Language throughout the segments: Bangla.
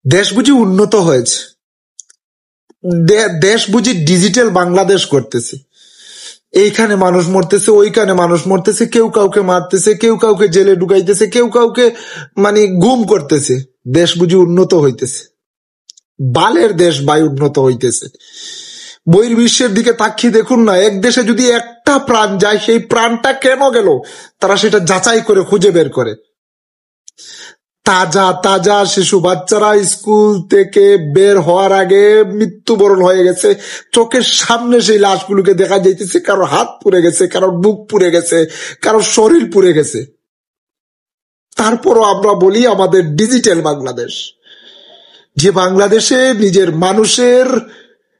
দেশ বুঝি উন্নত হয়েছে, দেশ বুঝি ডিজিটাল বাংলাদেশ করতেছে। এইখানে মানুষ মরতেছে, ওইখানে মানুষ মরতেছে, কেউ কাউকে মারতেছে, কেউ কাউকে জেলে ঢুকাইতেছে, কেউ কাউকে মানে গুম করতেছে। দেশ বুঝি উন্নত হইতেছে? বালের দেশ ভাই উন্নত হইতেছে। বহির্বিশ্বের দিকে তাকিয়ে দেখুন না, এক দেশে যদি একটা প্রাণ যায়, সেই প্রাণটা কেন গেল তারা সেটা যাচাই করে খুঁজে বের করে। তাজা তাজা শিশু বাচ্চারা স্কুল থেকে বের হওয়ার আগে মৃত্যুবরণ হয়ে গেছে, চোখের সামনে সেই লাশগুলোকে দেখা যাইতেছে। কারোর হাত পুড়ে গেছে, কারোর বুক পুড়ে গেছে, কারোর শরীর পুড়ে গেছে। তারপরও আমরা বলি আমাদের ডিজিটাল বাংলাদেশ। যে বাংলাদেশে নিজের মানুষের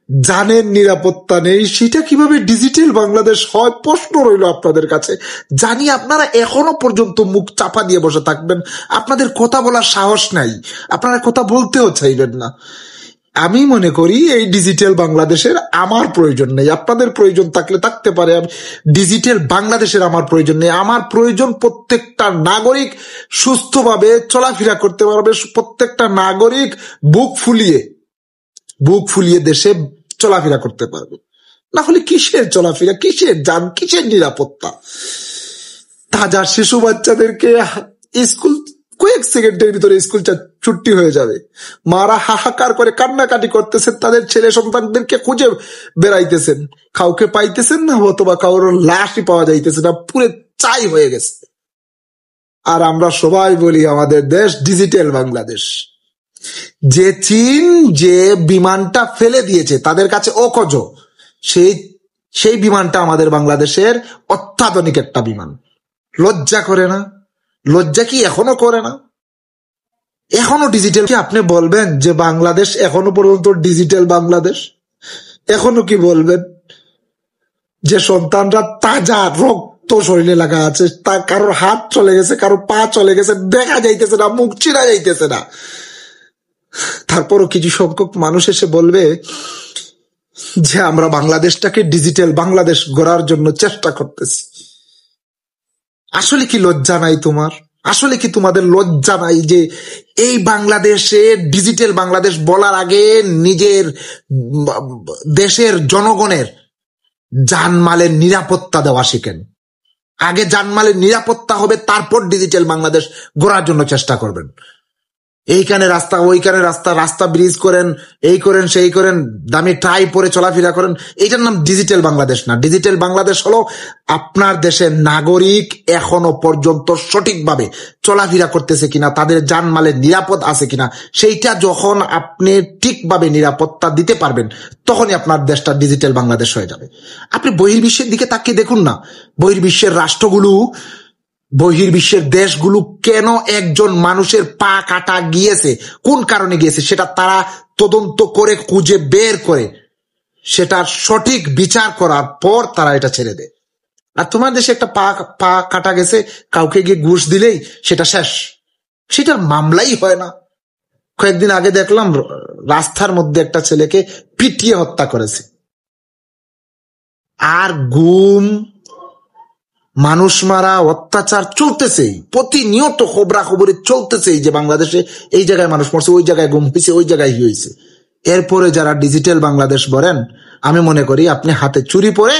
জানের নিরাপত্তা নেই, সেটা কিভাবে ডিজিটাল বাংলাদেশ হয়? প্রশ্ন রইল আপনাদের কাছে। জানি আপনারা এখনো পর্যন্ত মুখ চাপা দিয়ে বসে থাকবেন, আপনাদের কথা বলার সাহস নাই, আপনারা কথা বলতেও চাইবেন না। আমি মনে করি এই ডিজিটাল বাংলাদেশের আমার প্রয়োজন নেই, আপনাদের প্রয়োজন থাকলে থাকতে পারে। ডিজিটাল বাংলাদেশের আমার প্রয়োজন নেই। আমার প্রয়োজন প্রত্যেকটা নাগরিক সুস্থভাবে চলাফেরা করতে পারবে, প্রত্যেকটা নাগরিক বুক ফুলিয়ে দেশে চলাফেরা করতে পারবে। না হলে কিসের চলাফেরা, কিসের যান, কিসের নিরাপত্তা? তাজা শিশু বাচ্চাদেরকে স্কুল কয়েক সেকেন্ডের ভিতরে স্কুল ছুটি হয়ে যাবে, মারা হাহাকার করে কান্নাকাটি করতেছেন, তাদের ছেলে সন্তানদেরকে খুঁজে বেড়াইতেছেন, কাউকে পাইতেছেন না, অথবা কারোর লাশই পাওয়া যাইতেছে না, পুরো চাই হয়ে গেছে। আর আমরা সবাই বলি আমাদের দেশ ডিজিটাল বাংলাদেশ। যে চীন যে বিমানটা ফেলে দিয়েছে তাদের কাছে অকজ, সেই বিমানটা আমাদের বাংলাদেশের অত্যাধুনিক একটা বিমান। লজ্জা করে না? লজ্জা কি এখনো করে না? এখনো ডিজিটাল কি আপনি বলবেন যে বাংলাদেশ এখনো পর্যন্ত ডিজিটাল বাংলাদেশ? এখনো কি বলবেন যে সন্তানরা তাজা রক্ত শরীরে লাগা আছে, কারোর হাত চলে গেছে, কারোর পা চলে গেছে, দেখা যাইতেছে না, মুখ চিনা যাইতেছে না? তারপরও কিছু সংখ্যক মানুষ এসে বলবে যে আমরা বাংলাদেশটাকে ডিজিটাল বাংলাদেশ গড়ার জন্য চেষ্টা করতেছি। আসলে কি লজ্জা নাই তোমার? আসলে কি তোমাদের লজ্জা নাই যে এই বাংলাদেশে ডিজিটাল বাংলাদেশ বলার আগে নিজের দেশের জনগণের জানমালের নিরাপত্তা দেওয়া শিখেন? আগে জানমালের নিরাপত্তা হবে, তারপর ডিজিটাল বাংলাদেশ গড়ার জন্য চেষ্টা করবেন। এইখানে রাস্তা, ওইখানে রাস্তা, রাস্তা ব্রিজ করেন, এই করেন, সেই করেন, দামি টাই পরে চলাফেরা করেন, এইটার নাম ডিজিটাল বাংলাদেশ না। ডিজিটাল বাংলাদেশ হলো আপনার দেশের নাগরিক এখনো পর্যন্ত সঠিকভাবে চলাফেরা করতেছে কিনা, তাদের জানমালের নিরাপদ আছে কিনা, সেইটা যখন আপনি ঠিকভাবে নিরাপত্তা দিতে পারবেন, তখনই আপনার দেশটা ডিজিটাল বাংলাদেশ হয়ে যাবে। আপনি বহির্বিশ্বের দিকে তাকিয়ে দেখুন না, বহির্বিশ্বের রাষ্ট্রগুলো, বহির্বিশ্বের দেশগুলো কেন একজন মানুষের পা কাটা গিয়েছে, কোন কারণে গিয়েছে, সেটা তারা তদন্ত করে খুঁজে বের করে সেটার সঠিক বিচার করার পর তারা এটা ছেড়ে দেয়। আর তোমার দেশে একটা পা কাটা গেছে, কাউকে গিয়ে ঘুষ দিলেই সেটা শেষ, সেটার মামলাই হয় না। কয়েকদিন আগে দেখলাম রাস্তার মধ্যে একটা ছেলেকে পিটিয়ে হত্যা করেছে। আর গুম, মানুষ মারা, অত্যাচার চলতেছেই, প্রতিনিয়ত খবরাখবরে চলতেছেই যে বাংলাদেশে এই জায়গায় মানুষ মরছে, ওই জায়গায় গুম হয়েছে, ওই জায়গায় হয়েছে। এরপরে যারা ডিজিটাল বাংলাদেশ বলেন, আমি মনে করি আপনি হাতে চুরি পরে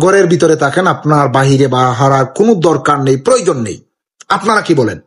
ঘরের ভিতরে থাকেন, আপনার বাহিরে বা হারার কোনো দরকার নেই, প্রয়োজন নেই। আপনারা কি বলেন?